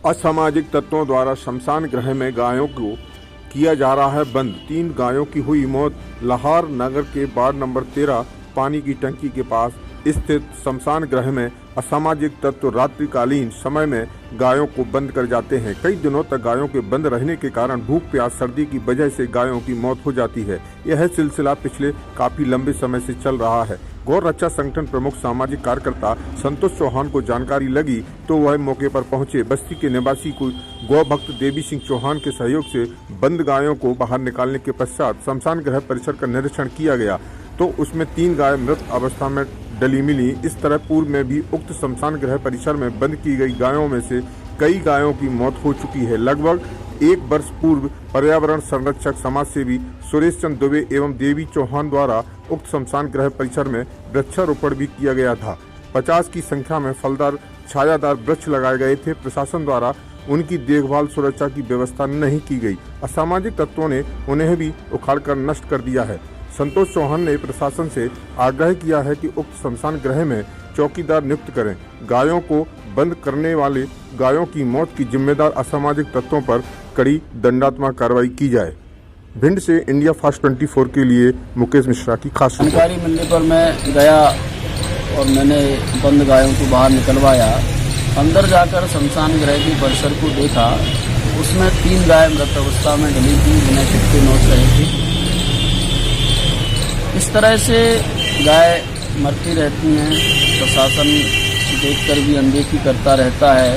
असामाजिक तत्वों द्वारा शमशान गृह में गायों को किया जा रहा है बंद। 3 गायों की हुई मौत। लाहौर नगर के वार्ड नंबर 13 पानी की टंकी के पास स्थित शमशान गृह में असामाजिक तत्व रात्रिकालीन समय में गायों को बंद कर जाते हैं। कई दिनों तक गायों के बंद रहने के कारण भूख प्यास सर्दी की वजह से गायों की मौत हो जाती है। यह सिलसिला पिछले काफी लंबे समय से चल रहा है। गौ रक्षा संगठन प्रमुख सामाजिक कार्यकर्ता संतोष चौहान को जानकारी लगी तो वह मौके पर पहुंचे। बस्ती के निवासी को गौ भक्त देवी सिंह चौहान के सहयोग से बंद गायों को बाहर निकालने के पश्चात शमशान गृह परिसर का निरीक्षण किया गया तो उसमें 3 गाय मृत अवस्था में डली मिली। इस तरह पूर्व में भी उक्त शमशान गृह परिसर में बंद की गई गायों में से कई गायों की मौत हो चुकी है। लगभग 1 वर्ष पूर्व पर्यावरण संरक्षक समाज सेवी सुरेश चंद्र दुबे एवं देवी चौहान द्वारा उक्त शमशान गृह परिसर में वृक्षारोपण भी किया गया था। 50 की संख्या में फलदार छायादार वृक्ष लगाए गए थे। प्रशासन द्वारा उनकी देखभाल सुरक्षा की व्यवस्था नहीं की गई। असामाजिक तत्वों ने उन्हें भी उखाड़कर नष्ट कर दिया है। संतोष चौहान ने प्रशासन से आग्रह किया है कि उक्त शमशान गृह में चौकीदार नियुक्त करें। गायों को बंद करने वाले गायों की मौत की जिम्मेदार असामाजिक तत्वों पर कड़ी दंडात्मक कार्रवाई की जाए। भिंड से इंडिया फास्ट 24 के लिए मुकेश मिश्रा की खास जानकारी मिलने पर मैं गया और मैंने बंद गायों को बाहर निकलवाया। अंदर जाकर शमशान गृह के परिसर को देखा, उसमें 3 गाय मृत अवस्था में डली थी जिन्हें कुत्ते नोच रहे थे। इस तरह से गाय मरती रहती हैं। प्रशासन देखकर भी अनदेखी करता रहता है।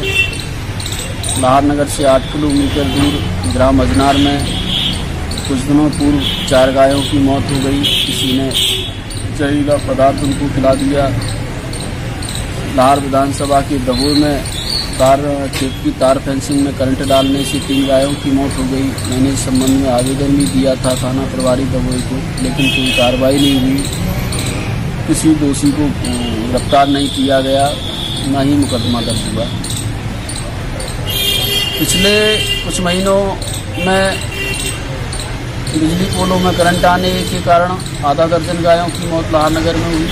लाहौर नगर से 8 किलोमीटर दूर ग्राम अजनार में कुछ दिनों पूर्व 4 गायों की मौत हो गई। किसी ने जहरीला पदार्थ उनको खिला दिया। लाहौर विधानसभा के दबोई में खेत की तार फेंसिंग में करंट डालने से 3 गायों की मौत हो गई। मैंने इस संबंध में आवेदन भी दिया था थाना प्रभारी दबोई को, लेकिन कोई कार्रवाई नहीं हुई। किसी दोषी को गिरफ्तार नहीं किया गया, न ही मुकदमा दर्ज हुआ। पिछले कुछ महीनों में बिजली पोलों में करंट आने के कारण आधा दर्जन गायों की मौत लाहौर नगर में हुई।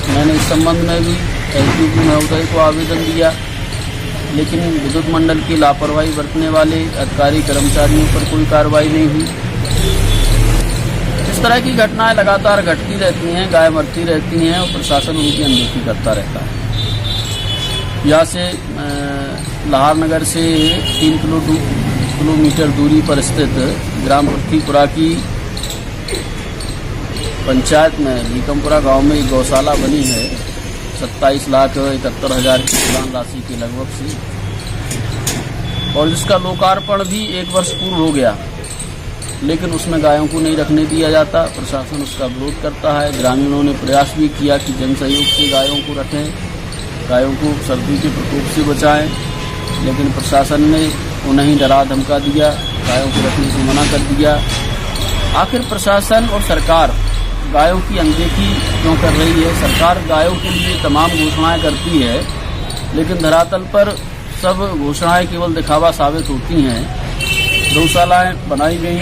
मैंने इस संबंध में भी एसडीओ महोदय को आवेदन दिया, लेकिन विद्युत मंडल की लापरवाही बरतने वाले अधिकारी कर्मचारियों पर कोई कार्रवाई नहीं हुई। इस तरह की घटनाएं लगातार घटती रहती हैं, गाय मरती रहती हैं और प्रशासन उनकी अनदेखी करता रहता है। यहाँ से लाहौर नगर से 3 किलोमीटर दूरी पर स्थित ग्राम पृथ्वीपुरा की पंचायत में लीकमपुरा गांव में एक गौशाला बनी है 27,71,000 की अनुदान राशि के लगभग से, और जिसका लोकार्पण भी 1 वर्ष पूर्व हो गया, लेकिन उसमें गायों को नहीं रखने दिया जाता। प्रशासन उसका विरोध करता है। ग्रामीणों ने प्रयास भी किया कि जन सहयोग से गायों को रखें, गायों को सर्दी के प्रकोप से बचाएं, लेकिन प्रशासन ने उन्हें डरा धमका दिया, गायों को रखने से मना कर दिया। आखिर प्रशासन और सरकार गायों की अनदेखी क्यों कर रही है? सरकार गायों के लिए तमाम घोषणाएं करती है, लेकिन धरातल पर सब घोषणाएं केवल दिखावा साबित होती हैं। गौशालाएं बनाई गई,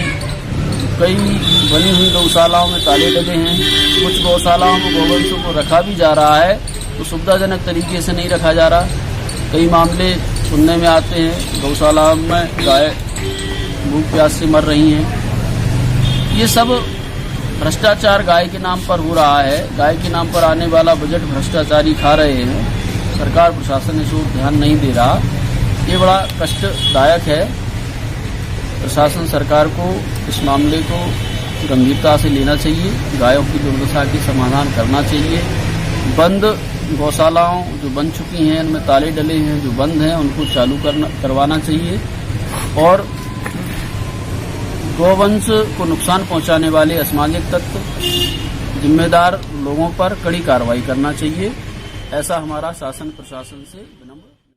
कई बनी हुई गौशालाओं में ताले लगे हैं। कुछ गौशालाओं में गौवंशों को रखा भी जा रहा है तो सुविधाजनक तरीके से नहीं रखा जा रहा। कई मामले सुनने में आते हैं गौशाला में गाय भूख प्यास से मर रही हैं। ये सब भ्रष्टाचार गाय के नाम पर हो रहा है। गाय के नाम पर आने वाला बजट भ्रष्टाचारी खा रहे हैं। सरकार प्रशासन इस ओर ध्यान नहीं दे रहा। ये बड़ा कष्टदायक है। प्रशासन सरकार को इस मामले को गंभीरता से लेना चाहिए। गायों की दुर्दशा के समाधान करना चाहिए। बंद गौशालाओं जो बन चुकी हैं, उनमें ताले डले हैं, जो बंद हैं उनको चालू करवाना चाहिए, और गौवंश को नुकसान पहुंचाने वाले असामाजिक तत्व जिम्मेदार लोगों पर कड़ी कार्रवाई करना चाहिए। ऐसा हमारा शासन प्रशासन से विनम्र